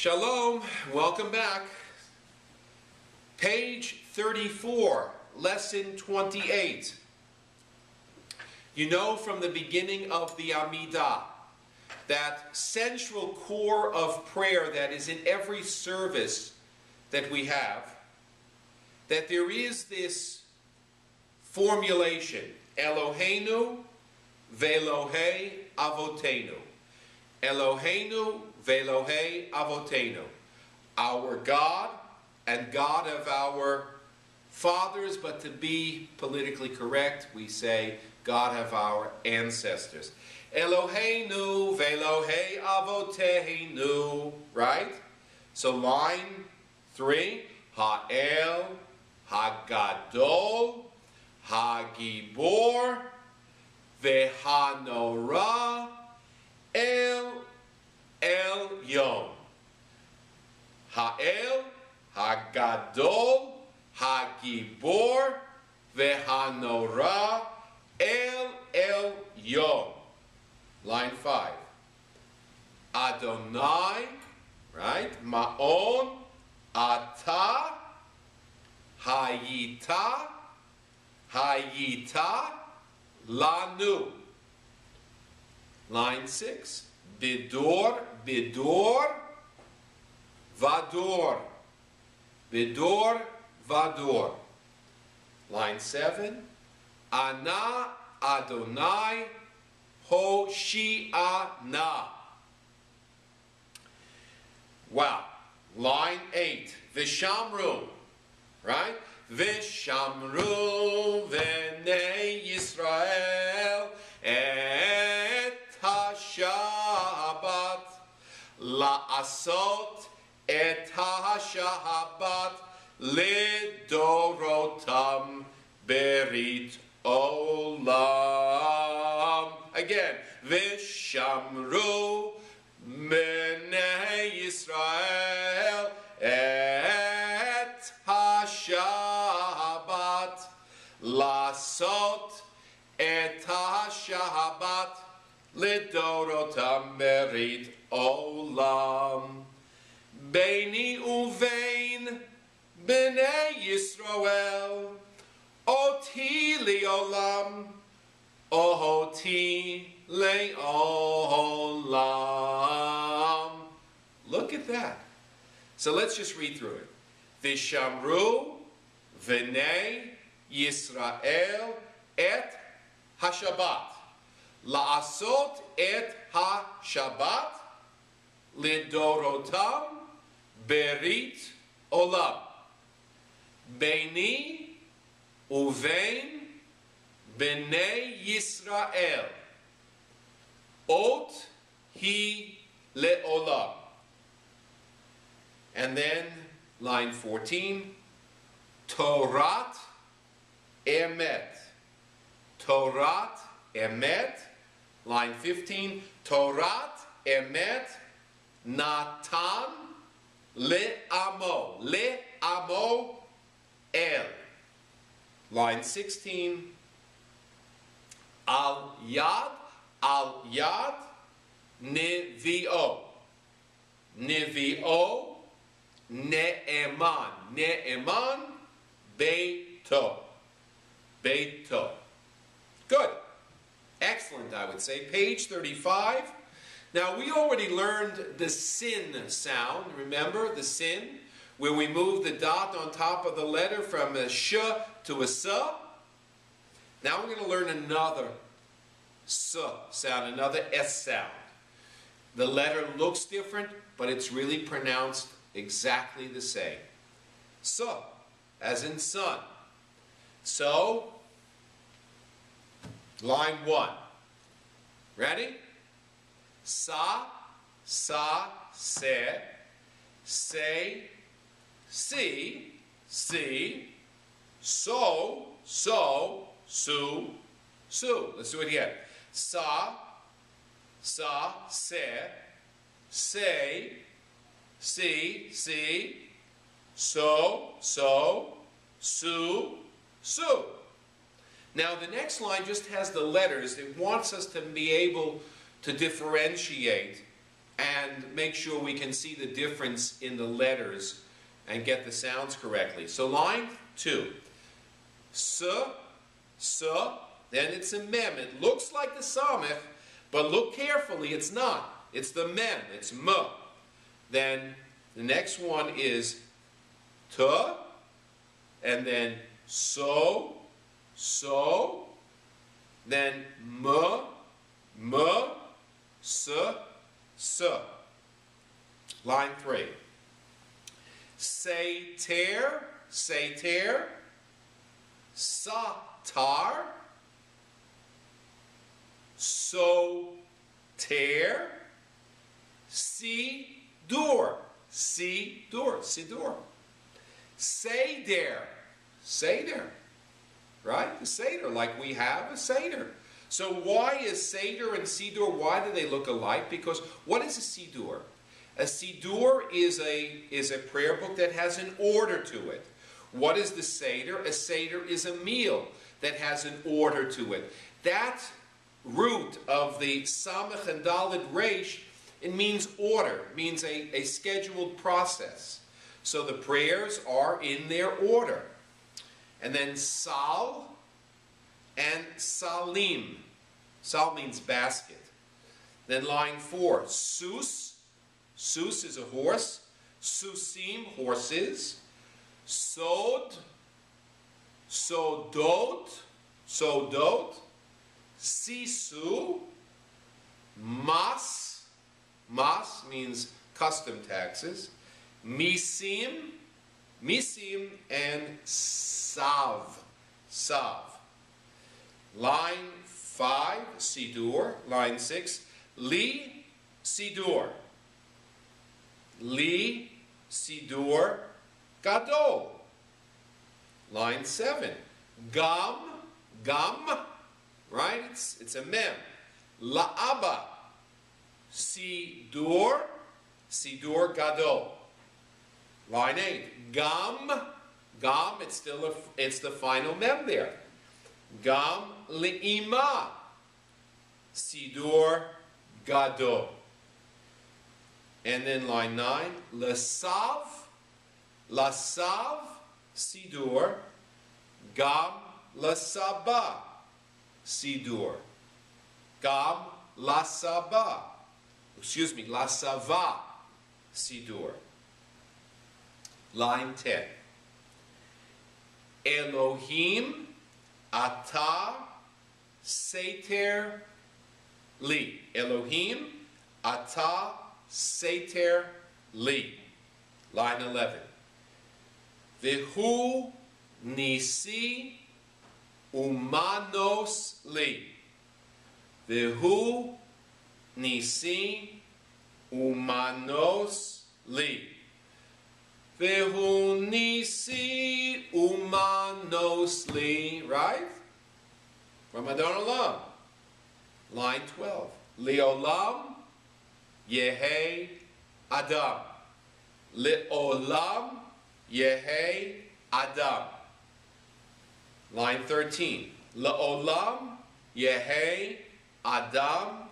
Shalom, welcome back. Page 34, lesson 28. You know from the beginning of the Amidah, that central core of prayer that is in every service that we have, that there is this formulation, Eloheinu ve'Elohei avotenu. Eloheinu ve'Elohei avotenu. Our God and God of our fathers, but to be politically correct, we say God of our ancestors. Eloheinu ve'Elohei avotenu, right? So line 3, Ha'el, Hagadol, Hagibor, Ve'hanora, El Elyon. Ha'el, Hagadol, Hagibor, Ve'hanora, El Elyon. Line 5. Adonai, right? Ma'on, Ata, Hayita, Hayita, Lanu. Line 6. Bidor, Bidor, Vador. Bidor, Vador. Line 7. Ana, Adonai, Hoshi'ana. Wow. Line 8. Vishamru. Right? Vishamru v'nei Yisrael et ha-Shabbat la'asot et ha-Shabbat lidorotam berit olam. Again, Vishamru v'nei Yisrael et ha-Shabbat lasot et ha-Shabbat lidorotam berit olam. Beini uvein b'nei Yisrael oti li'olam oti le'olam. Look at that. So let's just read through it. Vishamru v'nei Yisrael et ha-Shabbat. La'asot et ha-Shabbat lidorotam berit olam. Beini uvein b'nei Yisrael ot hi le'olam. And then line 14, Torat emet. Torat emet. Line 15, Torat emet natan le'amo. Le'amo el. Line 16, al yad nevio. Nevio Ne'eman. Ne'eman Beito. Beito. Good. Excellent, I would say. Page 35. Now, we already learned the sin sound. Remember the sin? Where we move the dot on top of the letter from a sh to a s. Now we're going to learn another s sound, another s sound. The letter looks different, but it's really pronounced exactly the same. So, as in sun. So, line 1. Ready? Sa, se, say, si, so, su. Let's do it again. Sa, se, say, si, so, su. Now the next line just has the letters. It wants us to be able to differentiate and make sure we can see the difference in the letters and get the sounds correctly. So line 2. S, then it's a mem. It looks like the samech, but look carefully, it's not. It's the mem, it's m. Then the next one is t, and then so, then m, s, Line 3. Seiter, satar, soter, sidur, seder, right? The seder, like we have a seder. So why is seder and sidur, why do they look alike? Because what is a sidur? A sidur is a prayer book that has an order to it. What is the seder? A seder is a meal that has an order to it. That root of the samech and dalet resh, it means order, it means a scheduled process. So the prayers are in their order. And then sal and salim. Sal means basket. Then line 4, sus. Sus is a horse. Susim, horses. Sod, sodot. Sisu, mas means custom taxes. Misim, and sav. Line 5, sidur. Line 6, li, sidur. Li, sidur, gadol. Line 7, gam, right? It's a mem. La'aba, sidur gadol. Line 8, gam, it's the final mem there. Gam le'ima, sidur gadol. And then line 9, lasav, sidur, gam lasaba, sidur, gam lasaba, lasava, sidur. Line 10, Elohim ata seter li. Elohim ata seter li. Line 11. Vihu nisi umanos li. Vihu nisi umanos li. Vihu nisi umanos li. Right? From Adon Olam. Line 12. Leolam Yehe Adam. Leolam Yehe Adam. Line 13. Leolam Yehe Adam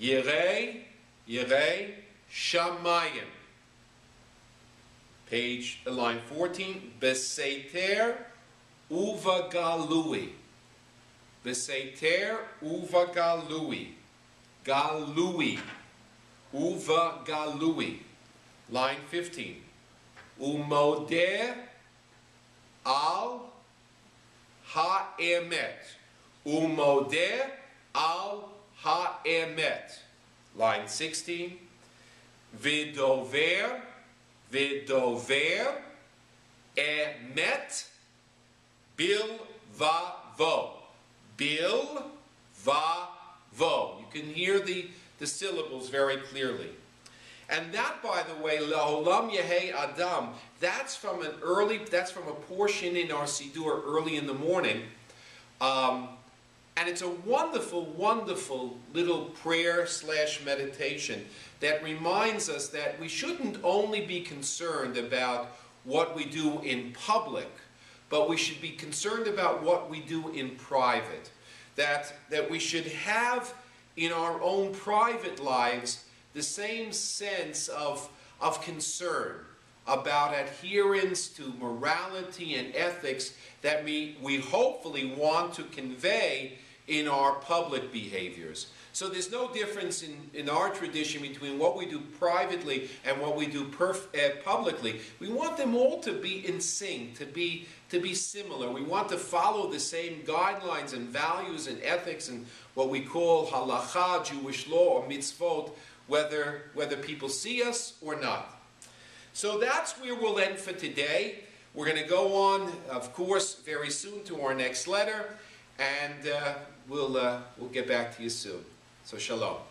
Yirei Shamayim. Line 14. Beseter Uvagalui. Beseter Uvagalui. Galui. Uvagalui. Line 15. Umodeh al ha'emet. Umodeh al ha'emet. Line 16. Vidover emet bilvavo. Bilvavo. You can hear the syllables very clearly. And that, by the way, Le'olam Yehe Adam, that's from a portion in our Siddur early in the morning. And it's a wonderful, wonderful little prayer / meditation that reminds us that we shouldn't only be concerned about what we do in public, but we should be concerned about what we do in private. That we should have in our own private lives the same sense of concern about adherence to morality and ethics that we hopefully want to convey in our public behaviors. So there's no difference in our tradition between what we do privately and what we do publicly. We want them all to be in sync, to be similar. We want to follow the same guidelines and values and ethics and what we call halacha, Jewish law, or mitzvot, whether people see us or not. So that's where we'll end for today. We're going to go on, of course, very soon to our next letter, and we'll get back to you soon. So shalom.